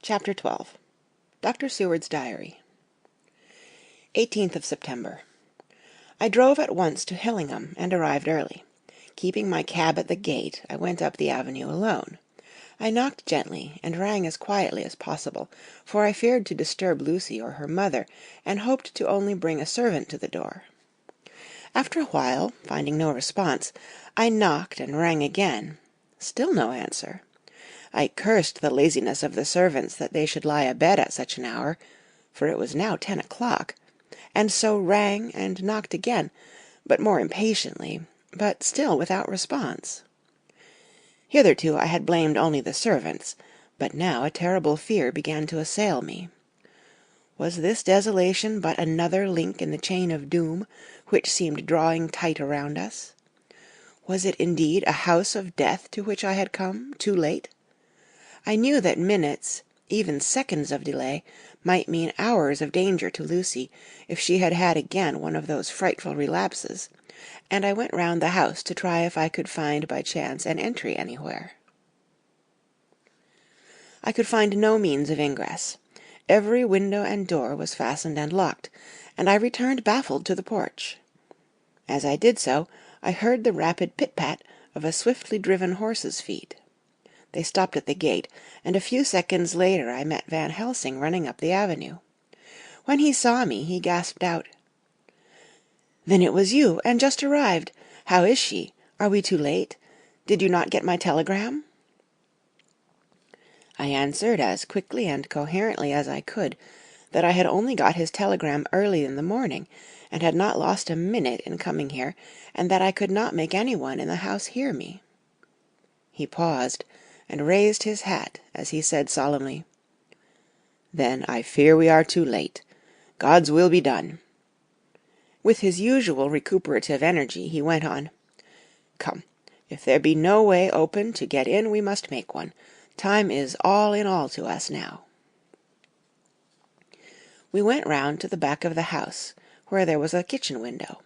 Chapter 12. Dr. Seward's Diary. 18th of September. I drove at once to Hillingham and arrived early. Keeping my cab at the gate, I went up the avenue alone. I knocked gently and rang as quietly as possible, for I feared to disturb Lucy or her mother, and hoped to only bring a servant to the door. After a while, finding no response, I knocked and rang again. Still no answer. I cursed the laziness of the servants that they should lie abed at such an hour, for it was now 10 o'clock, and so rang and knocked again, but more impatiently, but still without response. Hitherto I had blamed only the servants, but now a terrible fear began to assail me. Was this desolation but another link in the chain of doom, which seemed drawing tight around us? Was it indeed a house of death to which I had come, too late? I knew that minutes, even seconds of delay, might mean hours of danger to Lucy, if she had had again one of those frightful relapses, and I went round the house to try if I could find by chance an entry anywhere. I could find no means of ingress. Every window and door was fastened and locked, and I returned baffled to the porch. As I did so, I heard the rapid pit-pat of a swiftly driven horse's feet. They stopped at the gate, and a few seconds later I met Van Helsing running up the avenue. When he saw me, he gasped out, "Then it was you, and just arrived! How is she? Are we too late? Did you not get my telegram?" I answered as quickly and coherently as I could that I had only got his telegram early in the morning, and had not lost a minute in coming here, and that I could not make anyone in the house hear me. He paused, and raised his hat as he said solemnly, "Then I fear we are too late. God's will be done." With his usual recuperative energy, he went on, "Come, if there be no way open to get in, we must make one. Time is all in all to us now." We went round to the back of the house, where there was a kitchen window.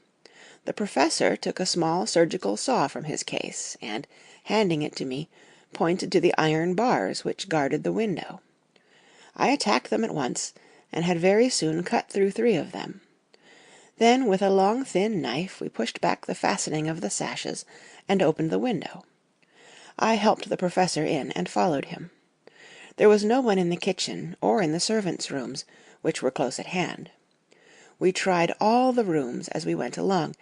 The professor took a small surgical saw from his case, and, handing it to me, pointed to the iron bars which guarded the window. I attacked them at once, and had very soon cut through 3 of them. Then with a long thin knife we pushed back the fastening of the sashes, and opened the window. I helped the professor in, and followed him. There was no one in the kitchen, or in the servants' rooms, which were close at hand. We tried all the rooms as we went along,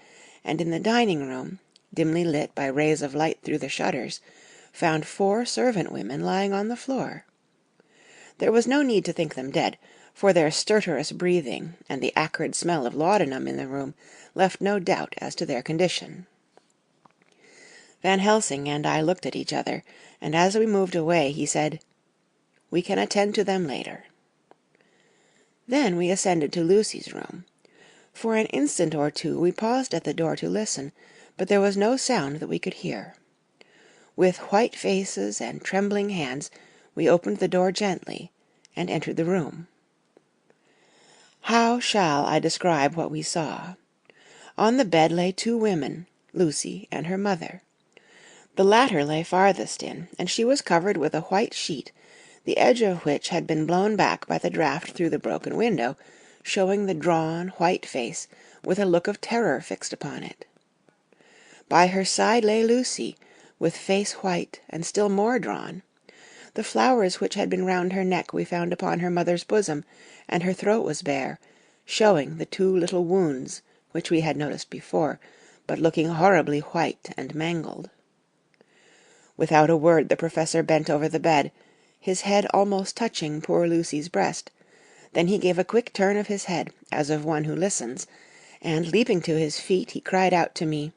and in the dining-room, dimly lit by rays of light through the shutters, found 4 servant women lying on the floor. There was no need to think them dead, for their stertorous breathing and the acrid smell of laudanum in the room left no doubt as to their condition. Van Helsing and I looked at each other, and as we moved away he said, "We can attend to them later." Then we ascended to Lucy's room. For an instant or two we paused at the door to listen, but there was no sound that we could hear. With white faces and trembling hands we opened the door gently, and entered the room. How shall I describe what we saw? On the bed lay 2 women, Lucy and her mother. The latter lay farthest in, and she was covered with a white sheet, the edge of which had been blown back by the draught through the broken window, showing the drawn, white face with a look of terror fixed upon it. By her side lay Lucy, with face white and still more drawn. The flowers which had been round her neck we found upon her mother's bosom, and her throat was bare, showing the 2 little wounds which we had noticed before, but looking horribly white and mangled. Without a word the professor bent over the bed, his head almost touching poor Lucy's breast. Then he gave a quick turn of his head, as of one who listens, and leaping to his feet he cried out to me,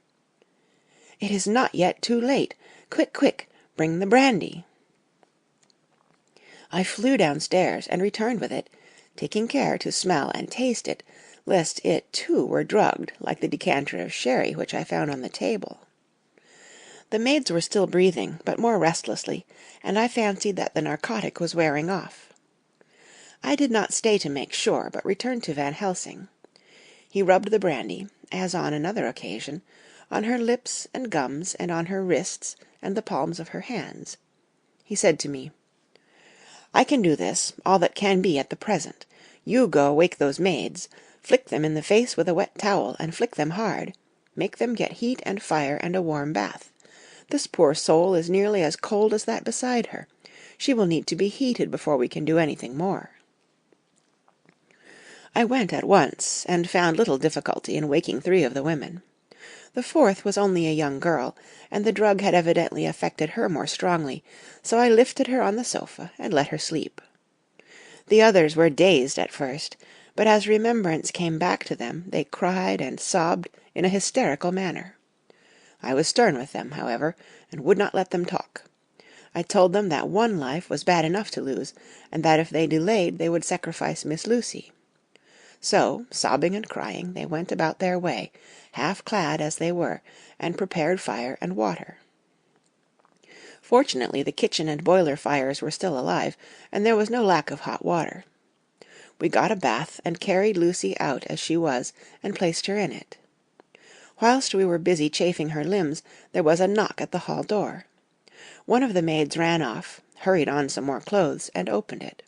"It is not yet too late. Quick, quick, bring the brandy." I flew downstairs and returned with it, taking care to smell and taste it, lest it too were drugged like the decanter of sherry which I found on the table. The maids were still breathing, but more restlessly, and I fancied that the narcotic was wearing off. I did not stay to make sure, but returned to Van Helsing. He rubbed the brandy, as on another occasion, on her lips and gums and on her wrists and the palms of her hands. He said to me, I can do this, all that can be at the present. You go wake those maids, flick them in the face with a wet towel, and flick them hard. Make them get heat and fire and a warm bath. This poor soul is nearly as cold as that beside her. She will need to be heated before we can do anything more." I went at once, and found little difficulty in waking 3 of the women. The 4th was only a young girl, and the drug had evidently affected her more strongly, so I lifted her on the sofa and let her sleep. The others were dazed at first, but as remembrance came back to them, they cried and sobbed in a hysterical manner. I was stern with them, however, and would not let them talk. I told them that one life was bad enough to lose, and that if they delayed they would sacrifice Miss Lucy. So, sobbing and crying, they went about their way, half clad as they were, and prepared fire and water. Fortunately, the kitchen and boiler fires were still alive, and there was no lack of hot water. We got a bath, and carried Lucy out as she was, and placed her in it. Whilst we were busy chafing her limbs, there was a knock at the hall door. One of the maids ran off, hurried on some more clothes, and opened it.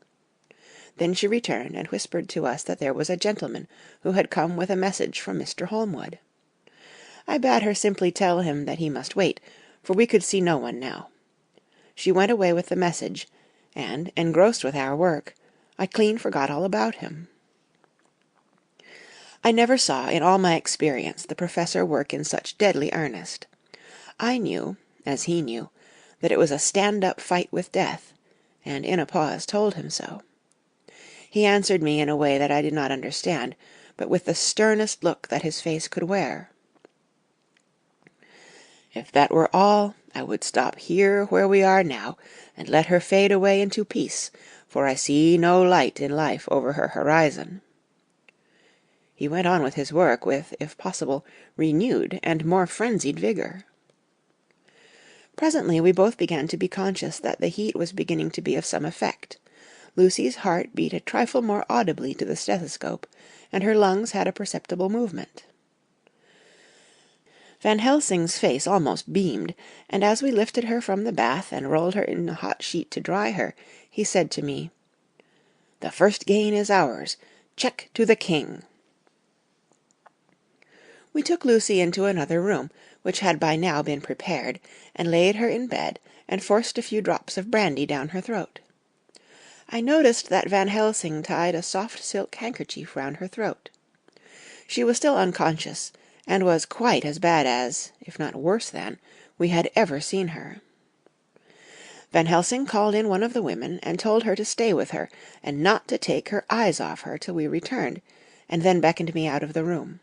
Then she returned and whispered to us that there was a gentleman who had come with a message from Mr. Holmwood. I bade her simply tell him that he must wait, for we could see no one now. She went away with the message, and, engrossed with our work, I clean forgot all about him. I never saw in all my experience the Professor work in such deadly earnest. I knew, as he knew, that it was a stand-up fight with death, and in a pause told him so. He answered me in a way that I did not understand, but with the sternest look that his face could wear. "If that were all, I would stop here where we are now, and let her fade away into peace, for I see no light in life over her horizon." He went on with his work with, if possible, renewed and more frenzied vigor. Presently we both began to be conscious that the heat was beginning to be of some effect. Lucy's heart beat a trifle more audibly to the stethoscope, and her lungs had a perceptible movement. Van Helsing's face almost beamed, and as we lifted her from the bath and rolled her in a hot sheet to dry her, he said to me, "The first gain is ours. Check to the king." We took Lucy into another room, which had by now been prepared, and laid her in bed, and forced a few drops of brandy down her throat. I noticed that Van Helsing tied a soft silk handkerchief round her throat. She was still unconscious, and was quite as bad as, if not worse than, we had ever seen her. Van Helsing called in one of the women, and told her to stay with her, and not to take her eyes off her till we returned, and then beckoned me out of the room.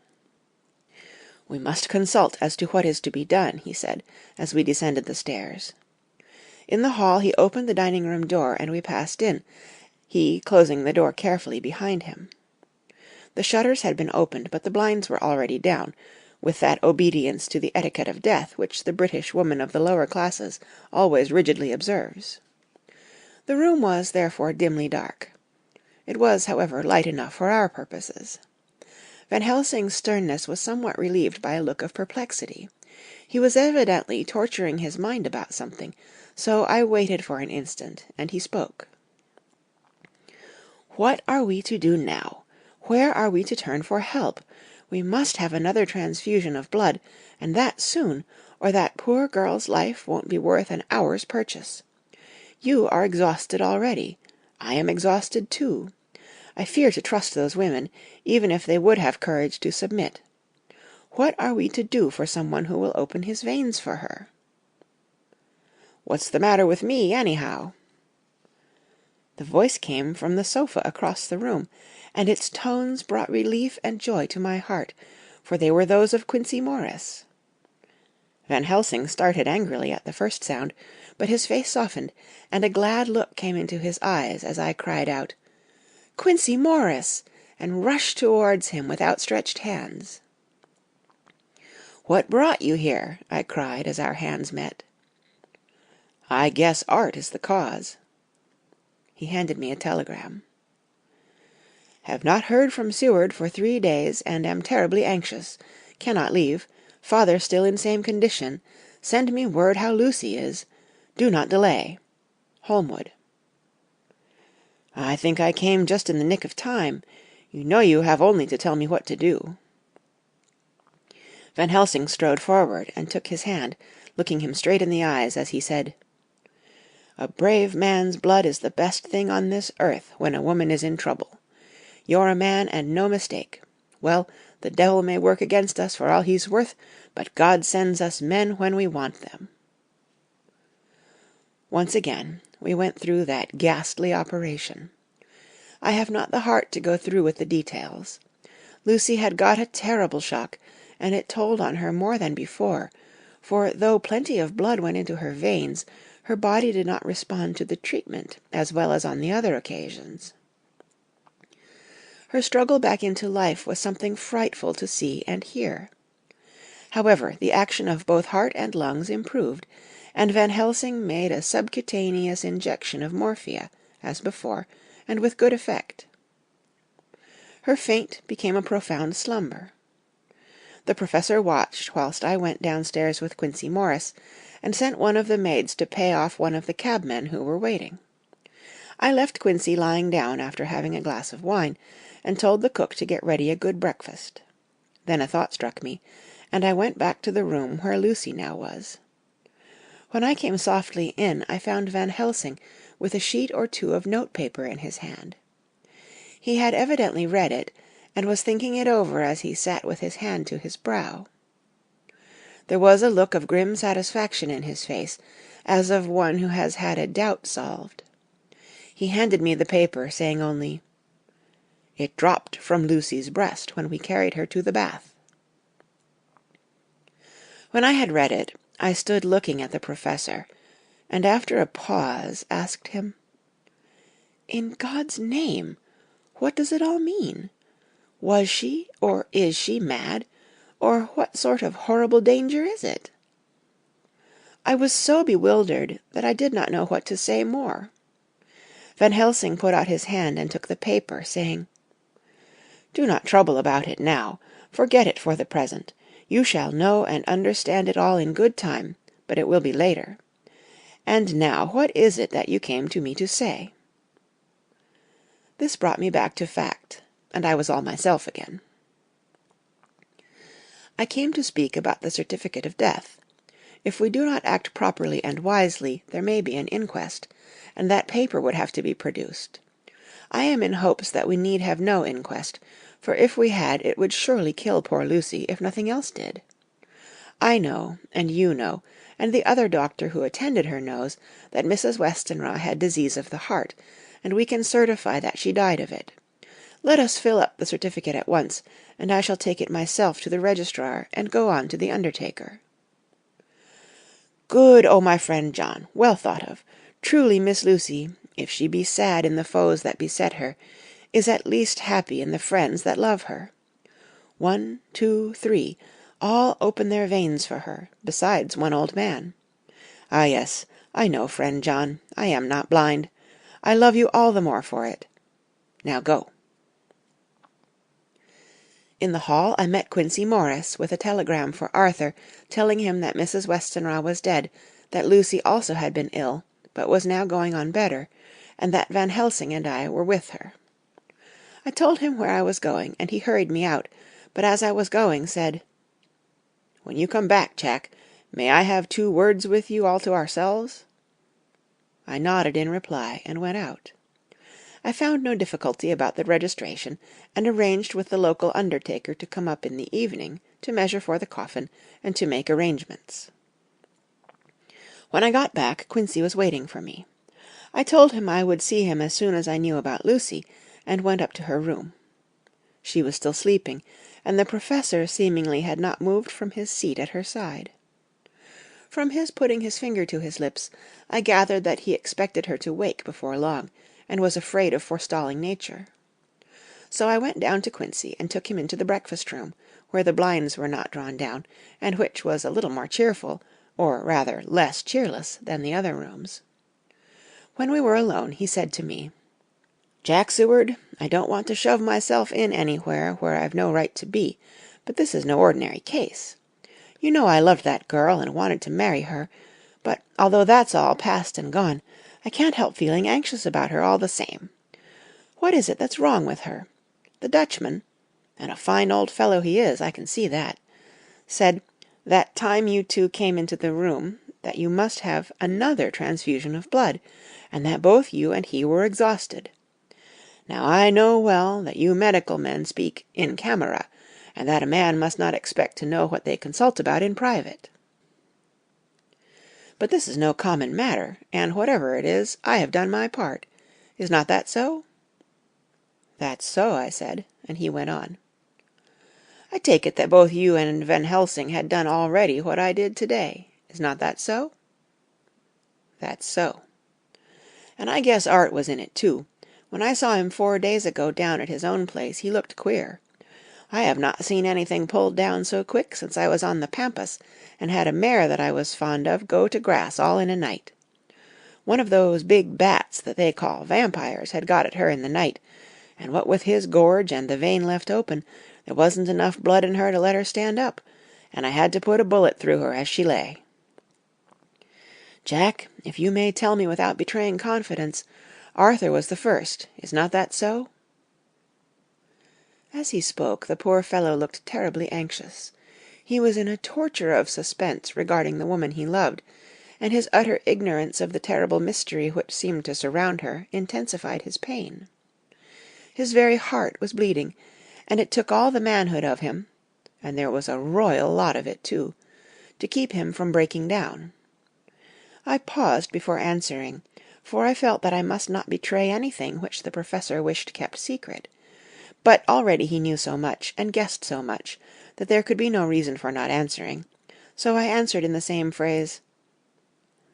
"We must consult as to what is to be done," he said, as we descended the stairs. In the hall he opened the dining-room door, and we passed in, he closing the door carefully behind him. The shutters had been opened, but the blinds were already down, with that obedience to the etiquette of death which the British woman of the lower classes always rigidly observes. The room was, therefore, dimly dark. It was, however, light enough for our purposes. Van Helsing's sternness was somewhat relieved by a look of perplexity. He was evidently torturing his mind about something, so I waited for an instant, and he spoke. "What are we to do now? Where are we to turn for help? We must have another transfusion of blood, and that soon, or that poor girl's life won't be worth an hour's purchase. You are exhausted already. I am exhausted too. I fear to trust those women, even if they would have courage to submit. What are we to do for someone who will open his veins for her?" "What's the matter with me, anyhow?" The voice came from the sofa across the room, and its tones brought relief and joy to my heart, for they were those of Quincey Morris. Van Helsing started angrily at the first sound, but his face softened, and a glad look came into his eyes as I cried out, "Quincey Morris!" and rushed towards him with outstretched hands. "What brought you here?" I cried as our hands met. "I guess art is the cause." He handed me a telegram. "Have not heard from Seward for 3 days, and am terribly anxious. Cannot leave. Father still in same condition. Send me word how Lucy is. Do not delay. Holmwood." I think I came just in the nick of time. You know you have only to tell me what to do." Van Helsing strode forward and took his hand, looking him straight in the eyes as he said, "A brave man's blood is the best thing on this earth when a woman is in trouble. You're a man and no mistake. Well, the devil may work against us for all he's worth, but God sends us men when we want them." Once again we went through that ghastly operation. I have not the heart to go through with the details. Lucy had got a terrible shock, and it told on her more than before, for though plenty of blood went into her veins, her body did not respond to the treatment as well as on the other occasions. Her struggle back into life was something frightful to see and hear. However, the action of both heart and lungs improved, and Van Helsing made a subcutaneous injection of morphia, as before, and with good effect. Her faint became a profound slumber. The professor watched whilst I went downstairs with Quincey Morris, and sent one of the maids to pay off one of the cabmen who were waiting. I left Quincey lying down after having a glass of wine, and told the cook to get ready a good breakfast. Then a thought struck me, and I went back to the room where Lucy now was. When I came softly in, I found Van Helsing with a sheet or two of notepaper in his hand. He had evidently read it, and was thinking it over as he sat with his hand to his brow. There was a look of grim satisfaction in his face, as of one who has had a doubt solved. He handed me the paper, saying only, "It dropped from Lucy's breast when we carried her to the bath." When I had read it, I stood looking at the professor, and after a pause asked him, "In God's name, what does it all mean? Was she, or is she, mad, or what sort of horrible danger is it?" I was so bewildered that I did not know what to say more. Van Helsing put out his hand and took the paper, saying, "Do not trouble about it now. Forget it for the present. You shall know and understand it all in good time, but it will be later. And now, what is it that you came to me to say?" This brought me back to fact, and I was all myself again. "I came to speak about the certificate of death. If we do not act properly and wisely, there may be an inquest, and that paper would have to be produced. I am in hopes that we need have no inquest, for if we had it would surely kill poor Lucy, if nothing else did. I know, and you know, and the other doctor who attended her knows, that Mrs. Westenra had disease of the heart, and we can certify that she died of it. Let us fill up the certificate at once, and I shall take it myself to the registrar, and go on to the undertaker." "Good, oh my friend John, well thought of. Truly Miss Lucy, if she be sad in the foes that beset her, is at least happy in the friends that love her. 1, 2, 3, all open their veins for her, besides one old man. Ah yes, I know, friend John, I am not blind. I love you all the more for it. Now go." In the hall I met Quincey Morris with a telegram for Arthur, telling him that Mrs. Westenra was dead, that Lucy also had been ill, but was now going on better, and that Van Helsing and I were with her. I told him where I was going, and he hurried me out, but as I was going said, "When you come back, Jack, may I have 2 words with you all to ourselves?" I nodded in reply, and went out. I found no difficulty about the registration, and arranged with the local undertaker to come up in the evening to measure for the coffin and to make arrangements. When I got back, Quincey was waiting for me. I told him I would see him as soon as I knew about Lucy, and went up to her room. She was still sleeping, and the professor seemingly had not moved from his seat at her side. From his putting his finger to his lips, I gathered that he expected her to wake before long, and was afraid of forestalling nature. So I went down to Quincey and took him into the breakfast-room, where the blinds were not drawn down, and which was a little more cheerful, or rather less cheerless, than the other rooms. When we were alone, he said to me, "Jack Seward, I don't want to shove myself in anywhere where I've no right to be, but this is no ordinary case. You know I loved that girl and wanted to marry her, but although that's all past and gone, I can't help feeling anxious about her all the same. What is it that's wrong with her? The Dutchman, and a fine old fellow he is, I can see that, said that time you two came into the room that you must have another transfusion of blood, and that both you and he were exhausted. Now I know well that you medical men speak in camera, and that a man must not expect to know what they consult about in private. But this is no common matter, and whatever it is, I have done my part. Is not that so? That's so, I said, and he went on. I take it that both you and Van Helsing had done already what I did today. Is not that so? That's so. And I guess Art was in it too. When I saw him 4 days ago down at his own place, he looked queer. I have not seen anything pulled down so quick since I was on the Pampas and had a mare that I was fond of go to grass all in a night. One of those big bats that they call vampires had got at her in the night, and what with his gorge and the vein left open, there wasn't enough blood in her to let her stand up, and I had to put a bullet through her as she lay. Jack, if you may tell me without betraying confidence, Arthur was the first. Is not that so? As he spoke, the poor fellow looked terribly anxious. He was in a torture of suspense regarding the woman he loved, and his utter ignorance of the terrible mystery which seemed to surround her intensified his pain. His very heart was bleeding, and it took all the manhood of him, and there was a royal lot of it too, to keep him from breaking down. I paused before answering, for I felt that I must not betray anything which the Professor wished kept secret. But already he knew so much, and guessed so much, that there could be no reason for not answering, so I answered in the same phrase,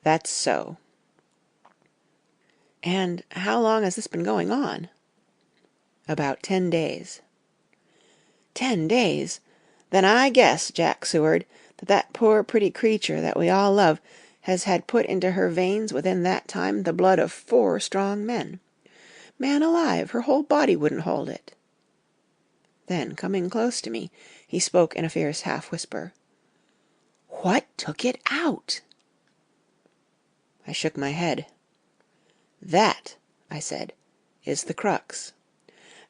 "That's so." "And how long has this been going on?" "About 10 days." 10 days! Then I guess, Jack Seward, that poor pretty creature that we all love has had put into her veins within that time the blood of 4 strong men. Man alive, her whole body wouldn't hold it. Then, coming close to me, he spoke in a fierce half-whisper. "What took it out?" I shook my head. "That," I said, "is the crux.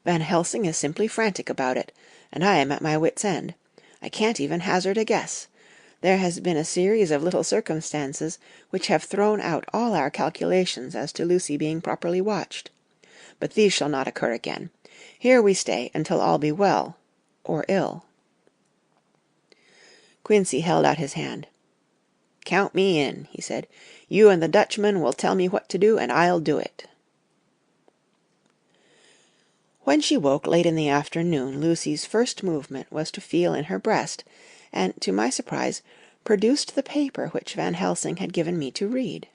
Van Helsing is simply frantic about it, and I am at my wits' end. I can't even hazard a guess. There has been a series of little circumstances which have thrown out all our calculations as to Lucy being properly watched. But these shall not occur again. Here we stay until all be well, or ill." Quincy held out his hand. "Count me in," he said. "You and the Dutchman will tell me what to do, and I'll do it." When she woke late in the afternoon, Lucy's first movement was to feel in her breast, and, to my surprise, produced the paper which Van Helsing had given me to read.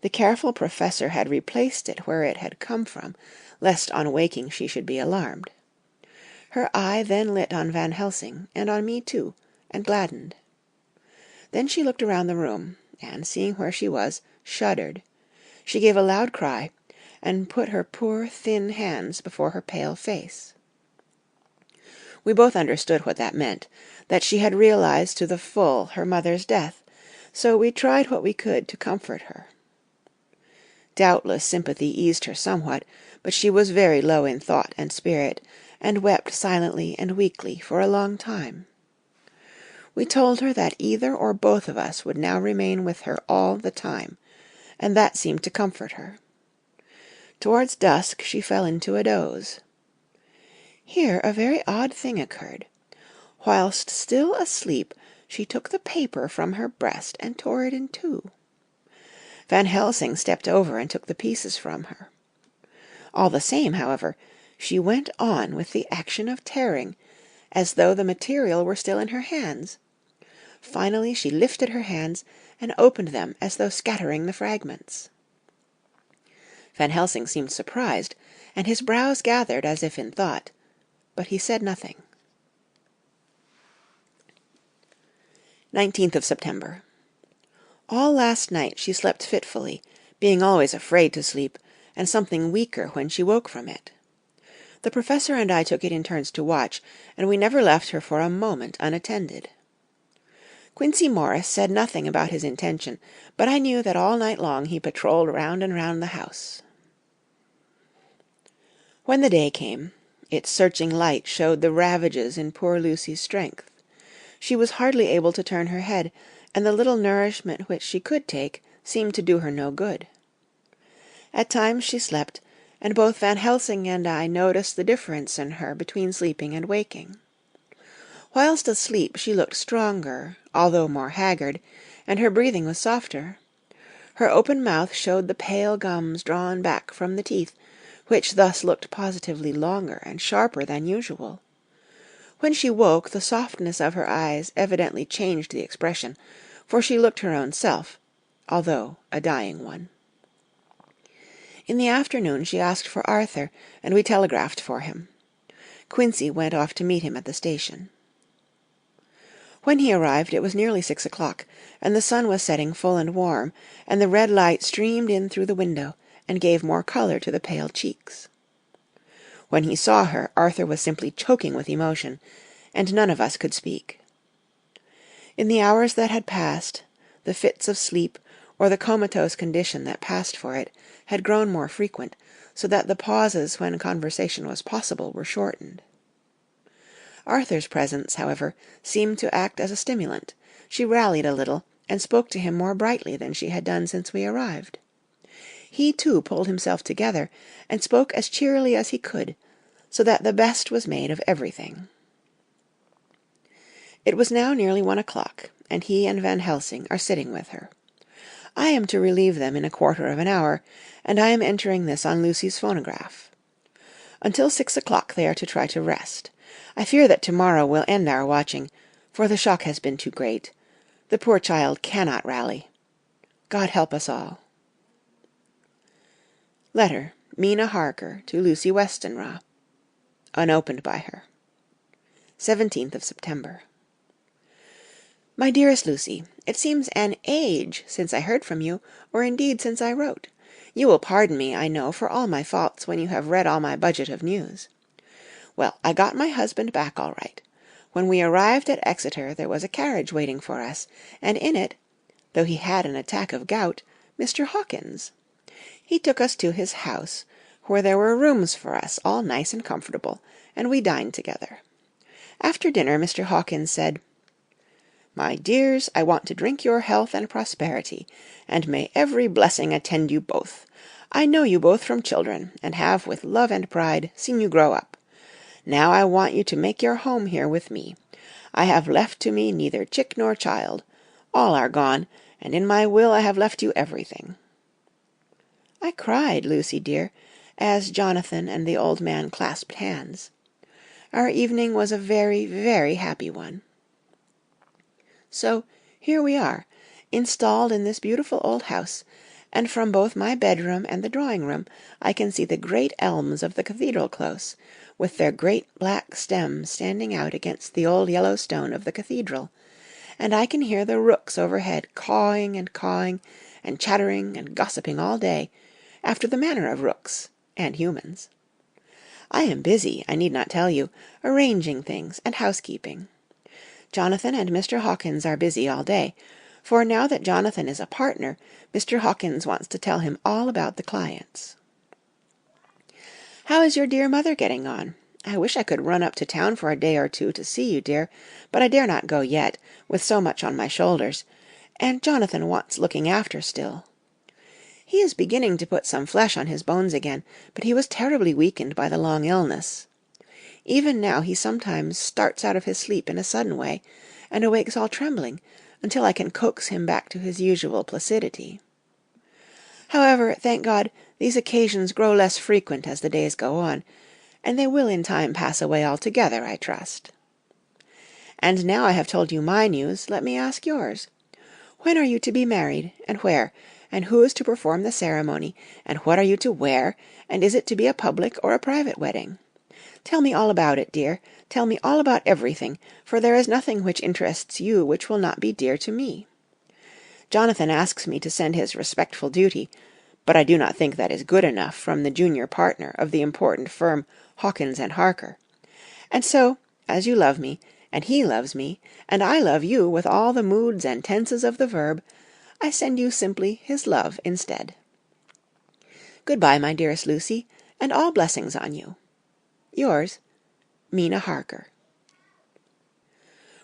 The careful Professor had replaced it where it had come from, lest on waking she should be alarmed. Her eye then lit on Van Helsing, and on me too, and gladdened. Then she looked around the room, and, seeing where she was, shuddered. She gave a loud cry, and put her poor thin hands before her pale face. We both understood what that meant, that she had realized to the full her mother's death, so we tried what we could to comfort her. Doubtless sympathy eased her somewhat, but she was very low in thought and spirit, and wept silently and weakly for a long time. We told her that either or both of us would now remain with her all the time, and that seemed to comfort her. Towards dusk she fell into a doze. Here a very odd thing occurred. Whilst still asleep, she took the paper from her breast and tore it in two. Van Helsing stepped over and took the pieces from her. All the same, however, she went on with the action of tearing, as though the material were still in her hands. Finally she lifted her hands and opened them as though scattering the fragments. Van Helsing seemed surprised, and his brows gathered as if in thought, but he said nothing. 19th of September. All last night she slept fitfully, being always afraid to sleep, and something weaker when she woke from it. The Professor and I took it in turns to watch, and we never left her for a moment unattended. Quincey Morris said nothing about his intention, but I knew that all night long he patrolled round and round the house. When the day came, its searching light showed the ravages in poor Lucy's strength. She was hardly able to turn her head, and the little nourishment which she could take seemed to do her no good. At times she slept, and both Van Helsing and I noticed the difference in her between sleeping and waking. Whilst asleep she looked stronger, although more haggard, and her breathing was softer. Her open mouth showed the pale gums drawn back from the teeth, which thus looked positively longer and sharper than usual. When she woke, the softness of her eyes evidently changed the expression, for she looked her own self, although a dying one. In the afternoon she asked for Arthur, and we telegraphed for him. Quincy went off to meet him at the station. When he arrived it was nearly 6 o'clock, and the sun was setting full and warm, and the red light streamed in through the window, and gave more colour to the pale cheeks. When he saw her, Arthur was simply choking with emotion, and none of us could speak. In the hours that had passed, the fits of sleep, or the comatose condition that passed for it, had grown more frequent, so that the pauses when conversation was possible were shortened. Arthur's presence, however, seemed to act as a stimulant. She rallied a little, and spoke to him more brightly than she had done since we arrived. He, too, pulled himself together, and spoke as cheerily as he could, so that the best was made of everything. It was now nearly 1 o'clock, and he and Van Helsing are sitting with her. I am to relieve them in a quarter of an hour, and I am entering this on Lucy's phonograph. Until 6 o'clock they are to try to rest. I fear that tomorrow will end our watching, for the shock has been too great. The poor child cannot rally. God help us all. Letter, Mina Harker to Lucy Westenra. Unopened by her. 17th of September. My dearest Lucy, it seems an age since I heard from you, or indeed since I wrote. You will pardon me, I know, for all my faults when you have read all my budget of news. Well, I got my husband back all right. When we arrived at Exeter there was a carriage waiting for us, and in it, though he had an attack of gout, Mr. Hawkins. He took us to his house, where there were rooms for us, all nice and comfortable, and we dined together. After dinner Mr. Hawkins said, "My dears, I want to drink your health and prosperity, and may every blessing attend you both. I know you both from children, and have, with love and pride, seen you grow up. Now I want you to make your home here with me. I have left to me neither chick nor child. All are gone, and in my will I have left you everything." I cried, Lucy dear, as Jonathan and the old man clasped hands. Our evening was a very, very happy one. So here we are, installed in this beautiful old house, and from both my bedroom and the drawing-room I can see the great elms of the cathedral close, with their great black stems standing out against the old yellow stone of the cathedral, and I can hear the rooks overhead cawing and chattering and gossiping all day, after the manner of rooks and humans. I am busy, I need not tell you, arranging things and housekeeping. Jonathan and Mr. Hawkins are busy all day, for now that Jonathan is a partner, Mr. Hawkins wants to tell him all about the clients. How is your dear mother getting on? I wish I could run up to town for a day or two to see you, dear, but I dare not go yet, with so much on my shoulders, and Jonathan wants looking after still. He is beginning to put some flesh on his bones again, but he was terribly weakened by the long illness. Even now he sometimes starts out of his sleep in a sudden way, and awakes all trembling, until I can coax him back to his usual placidity. However, thank God, these occasions grow less frequent as the days go on, and they will in time pass away altogether, I trust. And now I have told you my news, let me ask yours. When are you to be married, and where, and who is to perform the ceremony, and what are you to wear, and is it to be a public or a private wedding? Tell me all about it, dear. Tell me all about everything, for there is nothing which interests you which will not be dear to me. Jonathan asks me to send his respectful duty, but I do not think that is good enough from the junior partner of the important firm Hawkins and Harker. And so, as you love me, and he loves me, and I love you with all the moods and tenses of the verb, I send you simply his love instead. Good-bye, my dearest Lucy, and all blessings on you. Yours, Mina Harker.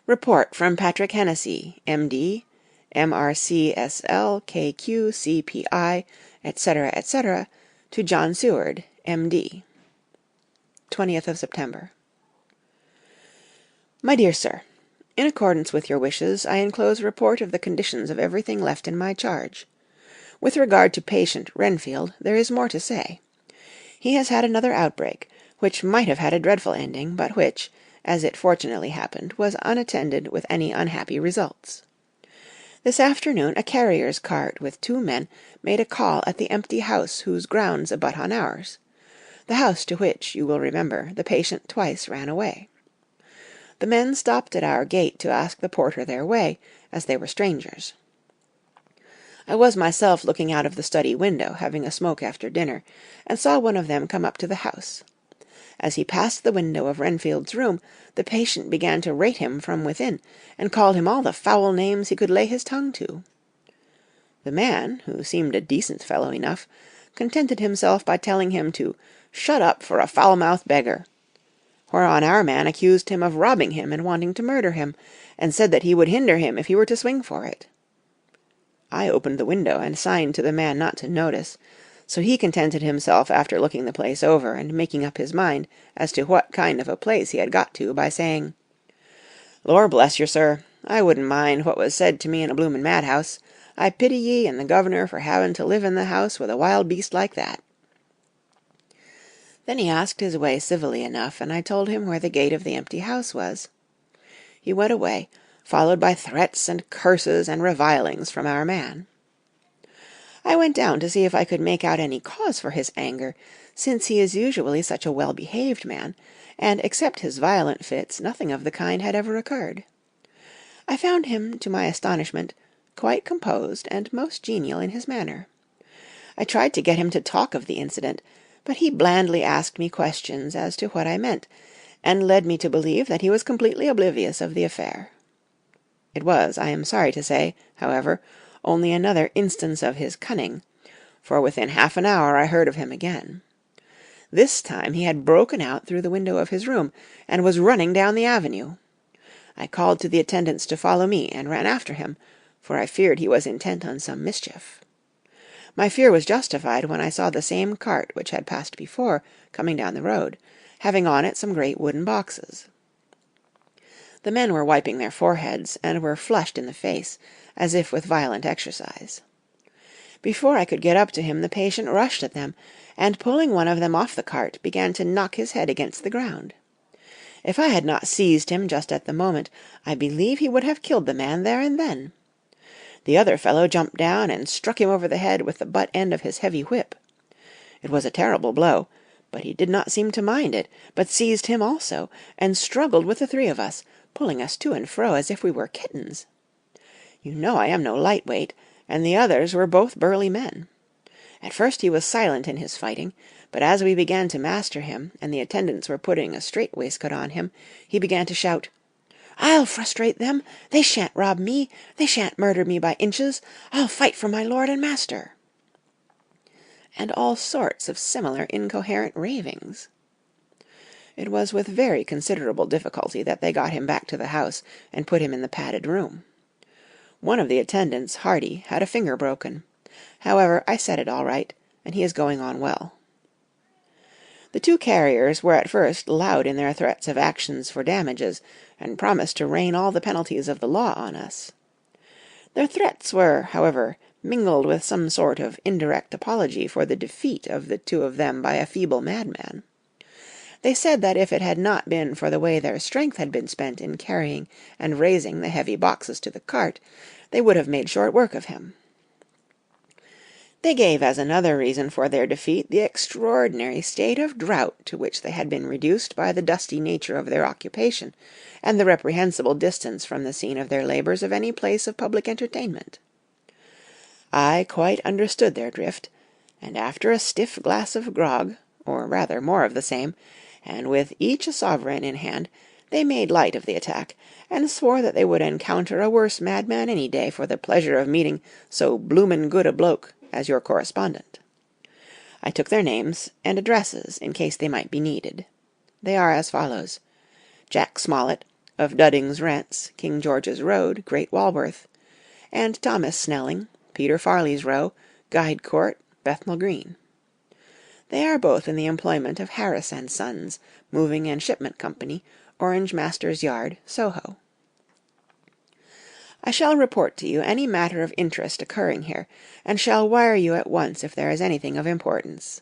Report from Patrick Hennessy, M.D., M.R.C.S.L., K.Q., C.P.I., etc., etc., to John Seward, M.D. 20th of September. My dear Sir, in accordance with your wishes, I enclose a report of the conditions of everything left in my charge. With regard to patient Renfield, there is more to say. He has had another outbreak, which might have had a dreadful ending, but which, as it fortunately happened, was unattended with any unhappy results. This afternoon a carrier's cart with 2 men made a call at the empty house whose grounds abut on ours, the house to which, you will remember, the patient twice ran away. The men stopped at our gate to ask the porter their way, as they were strangers. I was myself looking out of the study window, having a smoke after dinner, and saw one of them come up to the house. As he passed the window of Renfield's room, the patient began to rate him from within, and called him all the foul names he could lay his tongue to. The man, who seemed a decent fellow enough, contented himself by telling him to shut up for a foul-mouthed beggar, whereon our man accused him of robbing him and wanting to murder him, and said that he would hinder him if he were to swing for it. I opened the window and signed to the man not to notice, so he contented himself after looking the place over and making up his mind as to what kind of a place he had got to by saying, "Lor bless yer, sir, I wouldn't mind what was said to me in a bloomin' madhouse. I pity ye and the governor for having to live in the house with a wild beast like that." Then he asked his way civilly enough, and I told him where the gate of the empty house was. He went away, followed by threats and curses and revilings from our man. I went down to see if I could make out any cause for his anger, since he is usually such a well-behaved man, and except his violent fits, nothing of the kind had ever occurred. I found him, to my astonishment, quite composed and most genial in his manner. I tried to get him to talk of the incident, but he blandly asked me questions as to what I meant, and led me to believe that he was completely oblivious of the affair. It was, I am sorry to say, however, only another instance of his cunning, for within half an hour I heard of him again. This time he had broken out through the window of his room, and was running down the avenue. I called to the attendants to follow me, and ran after him, for I feared he was intent on some mischief. My fear was justified when I saw the same cart which had passed before, coming down the road, having on it some great wooden boxes. The men were wiping their foreheads, and were flushed in the face, as if with violent exercise. Before I could get up to him, the patient rushed at them, and pulling one of them off the cart, began to knock his head against the ground. If I had not seized him just at the moment, I believe he would have killed the man there and then. The other fellow jumped down and struck him over the head with the butt end of his heavy whip. It was a terrible blow, but he did not seem to mind it, but seized him also, and struggled with the 3 of us, pulling us to and fro as if we were kittens. You know I am no lightweight, and the others were both burly men. At first he was silent in his fighting, but as we began to master him, and the attendants were putting a strait waistcoat on him, he began to shout, "I'll frustrate them! They shan't rob me! They shan't murder me by inches! I'll fight for my lord and master!" And all sorts of similar incoherent ravings. It was with very considerable difficulty that they got him back to the house and put him in the padded room. One of the attendants, Hardy, had a finger broken. However, I set it all right, and he is going on well. The 2 carriers were at first loud in their threats of actions for damages, and promised to rain all the penalties of the law on us. Their threats were, however, mingled with some sort of indirect apology for the defeat of the 2 of them by a feeble madman. They said that if it had not been for the way their strength had been spent in carrying and raising the heavy boxes to the cart, they would have made short work of him. They gave as another reason for their defeat the extraordinary state of drought to which they had been reduced by the dusty nature of their occupation, and the reprehensible distance from the scene of their labours of any place of public entertainment. I quite understood their drift, and after a stiff glass of grog, or rather more of the same, and with each a sovereign in hand, they made light of the attack, and swore that they would encounter a worse madman any day for the pleasure of meeting so bloomin' good a bloke as your correspondent. I took their names and addresses in case they might be needed. They are as follows: Jack Smollett, of Dudding's Rents, King George's Road, Great Walworth, and Thomas Snelling, Peter Farley's Row, Guide Court, Bethnal Green. They are both in the employment of Harris and Sons, Moving and Shipment Company, Orange Master's Yard, Soho. I shall report to you any matter of interest occurring here, and shall wire you at once if there is anything of importance.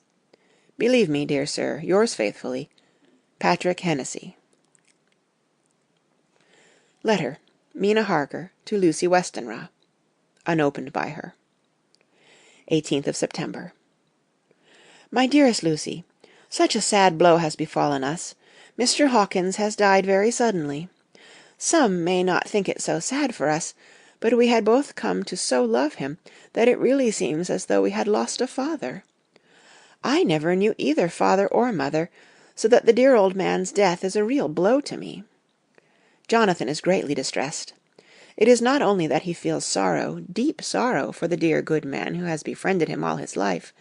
Believe me, dear sir, yours faithfully, Patrick Hennessy. Letter, Mina Harker, to Lucy Westenra. Unopened by her. 18th of September. My dearest Lucy, such a sad blow has befallen us. Mr. Hawkins has died very suddenly. Some may not think it so sad for us, but we had both come to so love him that it really seems as though we had lost a father. I never knew either father or mother, so that the dear old man's death is a real blow to me. Jonathan is greatly distressed. It is not only that he feels sorrow, deep sorrow, for the dear good man who has befriended him all his life,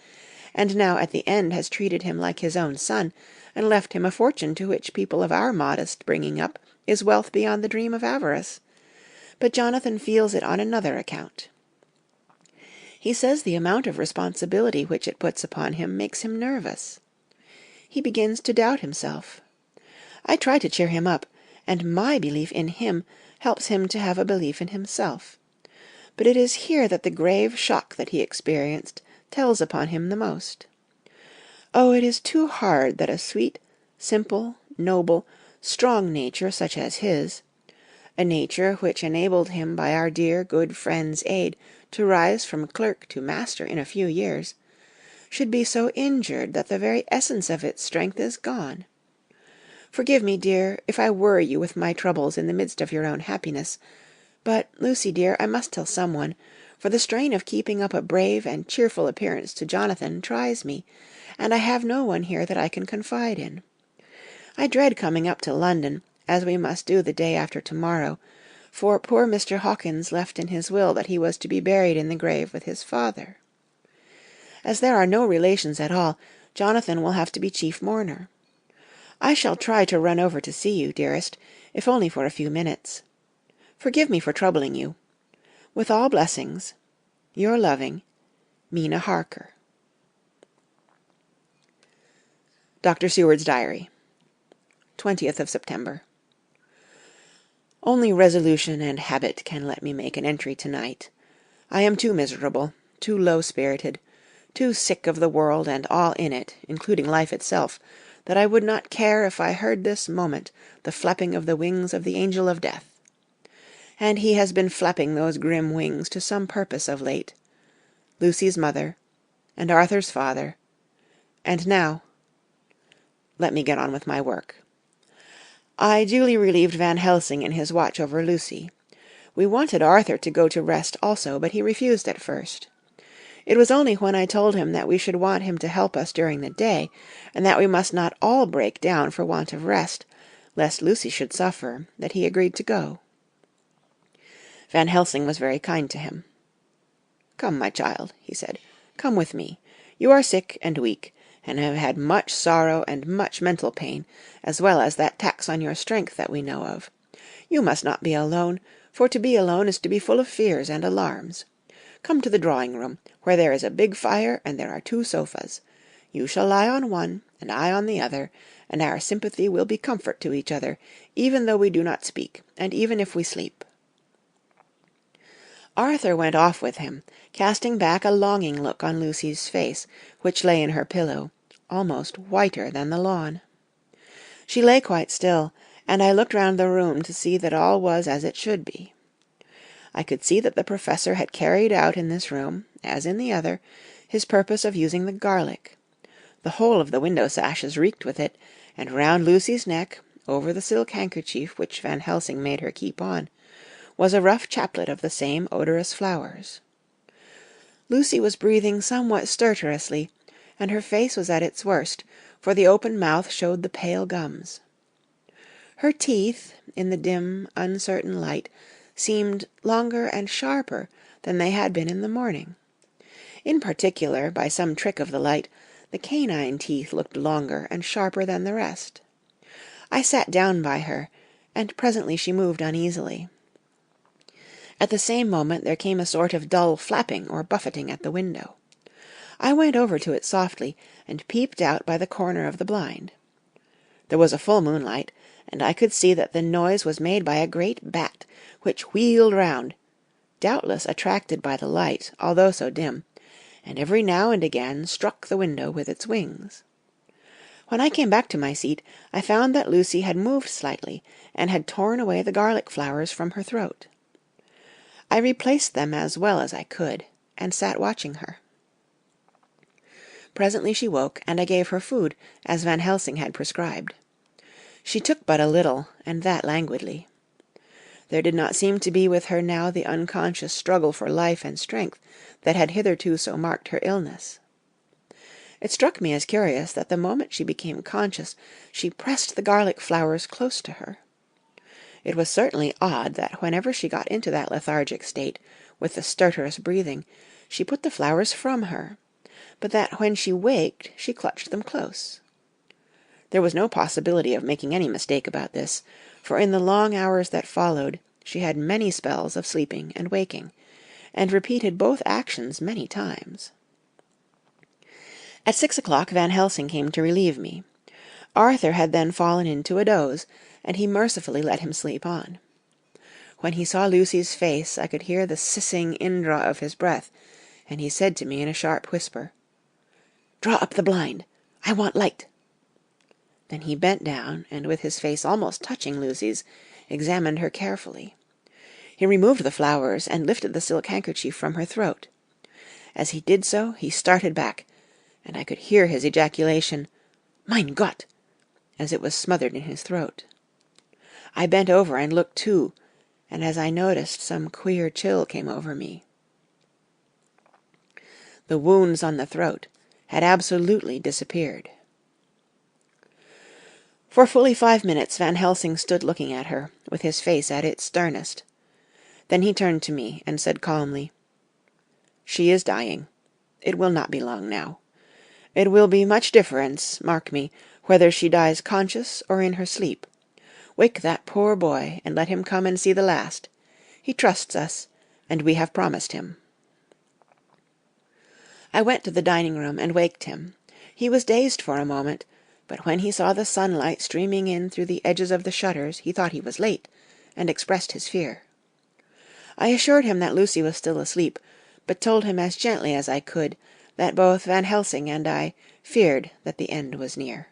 and now at the end has treated him like his own son, and left him a fortune to which people of our modest bringing up is wealth beyond the dream of avarice. But Jonathan feels it on another account. He says the amount of responsibility which it puts upon him makes him nervous. He begins to doubt himself. I try to cheer him up, and my belief in him helps him to have a belief in himself. But it is here that the grave shock that he experienced tells upon him the most. Oh, it is too hard that a sweet, simple, noble, strong nature such as his, a nature which enabled him by our dear good friend's aid to rise from clerk to master in a few years, should be so injured that the very essence of its strength is gone. Forgive me, dear, if I worry you with my troubles in the midst of your own happiness, but, Lucy dear, I must tell someone, for the strain of keeping up a brave and cheerful appearance to Jonathan tries me, and I have no one here that I can confide in. I dread coming up to London, as we must do the day after tomorrow, for poor Mr. Hawkins left in his will that he was to be buried in the grave with his father. As there are no relations at all, Jonathan will have to be chief mourner. I shall try to run over to see you, dearest, if only for a few minutes. Forgive me for troubling you. With all blessings, your loving, Mina Harker. Dr. Seward's Diary, 20th of September. Only resolution and habit can let me make an entry tonight. I am too miserable, too low-spirited, too sick of the world and all in it, including life itself, that I would not care if I heard this moment the flapping of the wings of the angel of death. And he has been flapping those grim wings to some purpose of late. Lucy's mother, and Arthur's father, and now... Let me get on with my work. I duly relieved Van Helsing in his watch over Lucy. We wanted Arthur to go to rest also, but he refused at first. It was only when I told him that we should want him to help us during the day, and that we must not all break down for want of rest, lest Lucy should suffer, that he agreed to go. Van Helsing was very kind to him. "Come, my child," he said, "come with me. You are sick and weak, and have had much sorrow and much mental pain, as well as that tax on your strength that we know of. You must not be alone, for to be alone is to be full of fears and alarms. Come to the drawing-room, where there is a big fire and there are 2 sofas. You shall lie on one, and I on the other, and our sympathy will be comfort to each other, even though we do not speak, and even if we sleep." Arthur went off with him, casting back a longing look on Lucy's face, which lay in her pillow, almost whiter than the lawn. She lay quite still, and I looked round the room to see that all was as it should be. I could see that the Professor had carried out in this room, as in the other, his purpose of using the garlic. The whole of the window sashes reeked with it, and round Lucy's neck, over the silk handkerchief which Van Helsing made her keep on, was a rough chaplet of the same odorous flowers. Lucy was breathing somewhat stertorously, and her face was at its worst, for the open mouth showed the pale gums. Her teeth, in the dim, uncertain light, seemed longer and sharper than they had been in the morning. In particular, by some trick of the light, The canine teeth looked longer and sharper than the rest. I sat down by her, and presently she moved uneasily. At the same moment there came a sort of dull flapping or buffeting at the window. I went over to it softly, and peeped out by the corner of the blind. There was a full moonlight, and I could see that the noise was made by a great bat, which wheeled round, doubtless attracted by the light, although so dim, and every now and again struck the window with its wings. When I came back to my seat, I found that Lucy had moved slightly, and had torn away the garlic flowers from her throat. I replaced them as well as I could, and sat watching her. Presently she woke, and I gave her food, as Van Helsing had prescribed. She took but a little, and that languidly. There did not seem to be with her now the unconscious struggle for life and strength that had hitherto so marked her illness. It struck me as curious that the moment she became conscious, she pressed the garlic flowers close to her. It was certainly odd that whenever she got into that lethargic state, with the stertorous breathing, she put the flowers from her, but that when she waked she clutched them close. There was no possibility of making any mistake about this, for in the long hours that followed she had many spells of sleeping and waking, and repeated both actions many times. At 6 o'clock Van Helsing came to relieve me. Arthur had then fallen into a doze, and he mercifully let him sleep on. When he saw Lucy's face, I could hear the sissing indraw of his breath, and he said to me in a sharp whisper, "Draw up the blind. I want light." Then he bent down, and with his face almost touching Lucy's, examined her carefully. He removed the flowers, and lifted the silk handkerchief from her throat. As he did so, he started back, and I could hear his ejaculation, "Mein Gott!" as it was smothered in his throat. I bent over and looked too, and as I noticed, some queer chill came over me. The wounds on the throat had absolutely disappeared. For fully 5 minutes Van Helsing stood looking at her, with his face at its sternest. Then he turned to me and said calmly, "She is dying. It will not be long now. It will be much difference, mark me, whether she dies conscious or in her sleep. Wake that poor boy, and let him come and see the last. He trusts us, and we have promised him." I went to the dining-room and waked him. He was dazed for a moment, but when he saw the sunlight streaming in through the edges of the shutters, he thought he was late, and expressed his fear. I assured him that Lucy was still asleep, but told him as gently as I could that both Van Helsing and I feared that the end was near.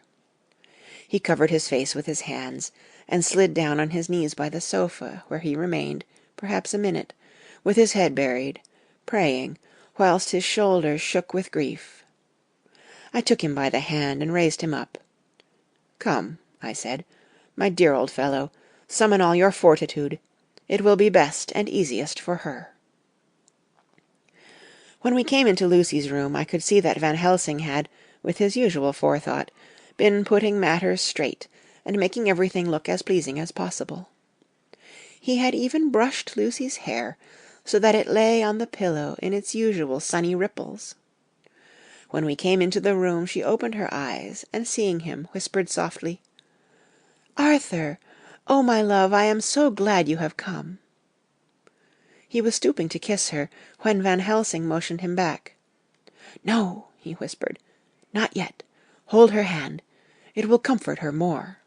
He covered his face with his hands, and slid down on his knees by the sofa, where he remained, perhaps a minute, with his head buried, praying, whilst his shoulders shook with grief. I took him by the hand and raised him up. "Come," I said, "my dear old fellow, summon all your fortitude. It will be best and easiest for her." When we came into Lucy's room, I could see that Van Helsing had, with his usual forethought, been putting matters straight, and making everything look as pleasing as possible. He had even brushed Lucy's hair, so that it lay on the pillow in its usual sunny ripples. When we came into the room, she opened her eyes, and seeing him, whispered softly, "Arthur! Oh, my love, I am so glad you have come." He was stooping to kiss her, when Van Helsing motioned him back. "No," he whispered, "not yet. Hold her hand. It will comfort her more."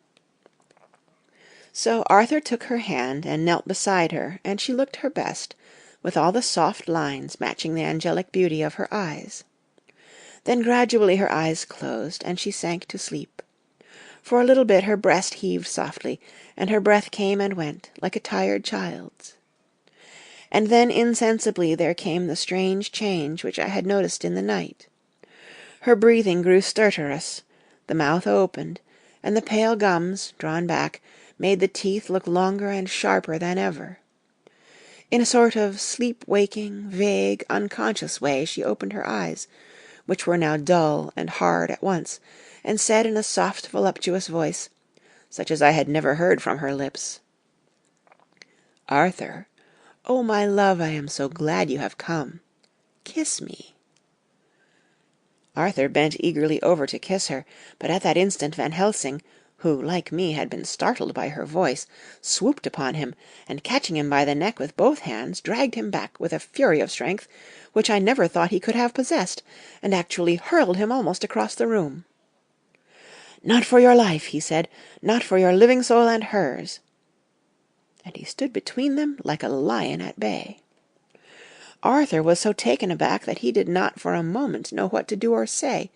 So Arthur took her hand and knelt beside her, and she looked her best, with all the soft lines matching the angelic beauty of her eyes. Then gradually her eyes closed, and she sank to sleep. For a little bit her breast heaved softly, and her breath came and went, like a tired child's. And then insensibly there came the strange change which I had noticed in the night. Her breathing grew stertorous, the mouth opened, and the pale gums, drawn back, made the teeth look longer and sharper than ever. In a sort of sleep-waking, vague, unconscious way she opened her eyes, which were now dull and hard at once, and said in a soft, voluptuous voice, such as I had never heard from her lips, "Arthur, oh, my love, I am so glad you have come. Kiss me." Arthur bent eagerly over to kiss her, but at that instant Van Helsing, who, like me, had been startled by her voice, swooped upon him, and catching him by the neck with both hands, dragged him back with a fury of strength which I never thought he could have possessed, and actually hurled him almost across the room. "Not for your life," he said, "not for your living soul and hers." And he stood between them like a lion at bay. Arthur was so taken aback that he did not for a moment know what to do or say,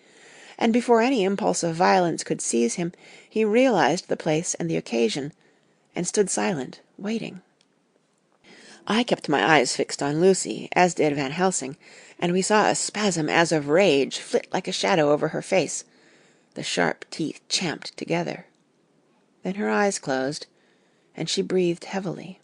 and before any impulse of violence could seize him, he realized the place and the occasion, and stood silent, waiting. I kept my eyes fixed on Lucy, as did Van Helsing, and we saw a spasm as of rage flit like a shadow over her face. The sharp teeth champed together. Then her eyes closed, and she breathed heavily.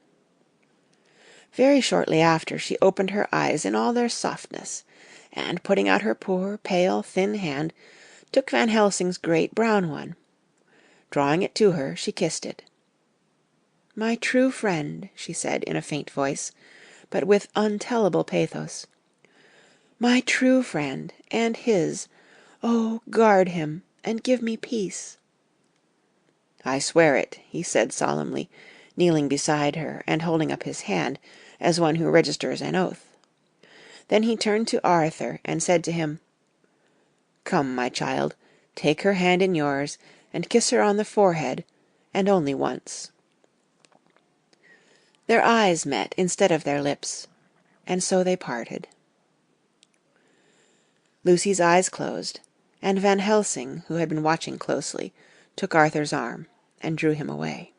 Very shortly after, she opened her eyes in all their softness, and, putting out her poor, pale, thin hand, took Van Helsing's great brown one. Drawing it to her, she kissed it. "My true friend," she said in a faint voice, but with untellable pathos. "My true friend, and his. Oh, guard him, and give me peace." "I swear it," he said solemnly, kneeling beside her and holding up his hand, as one who registers an oath. Then he turned to Arthur and said to him, "Come, my child, take her hand in yours, and kiss her on the forehead, and only once." Their eyes met instead of their lips, and so they parted. Lucy's eyes closed, and Van Helsing, who had been watching closely, took Arthur's arm and drew him away.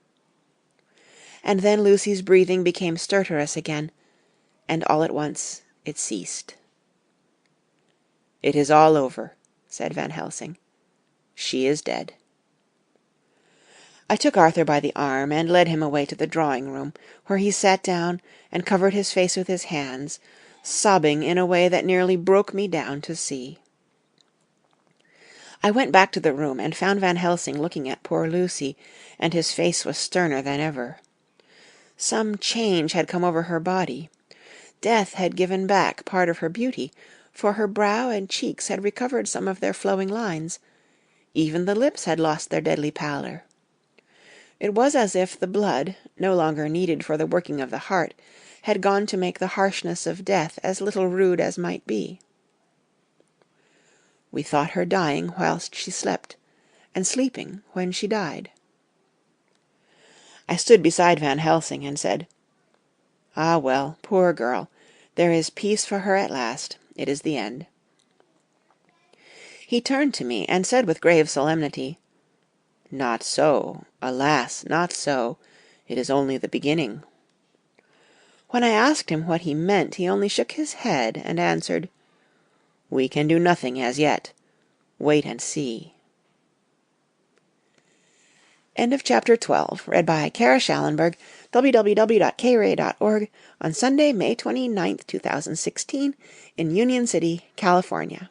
And then Lucy's breathing became stertorous again, and all at once it ceased. "It is all over," said Van Helsing. "She is dead." I took Arthur by the arm and led him away to the drawing-room, where he sat down and covered his face with his hands, sobbing in a way that nearly broke me down to see. I went back to the room and found Van Helsing looking at poor Lucy, and his face was sterner than ever. Some change had come over her body. Death had given back part of her beauty, for her brow and cheeks had recovered some of their flowing lines. Even the lips had lost their deadly pallor. It was as if the blood, no longer needed for the working of the heart, had gone to make the harshness of death as little rude as might be. We thought her dying whilst she slept, and sleeping when she died. I stood beside Van Helsing and said, "Ah, well, poor girl, there is peace for her at last. It is the end." He turned to me and said with grave solemnity, "Not so, alas, not so. It is only the beginning." When I asked him what he meant, he only shook his head and answered, "We can do nothing as yet. Wait and see." End of chapter 12, read by Kara Schallenberg, www.kray.org, on Sunday, May 29th, 2016, in Union City, California.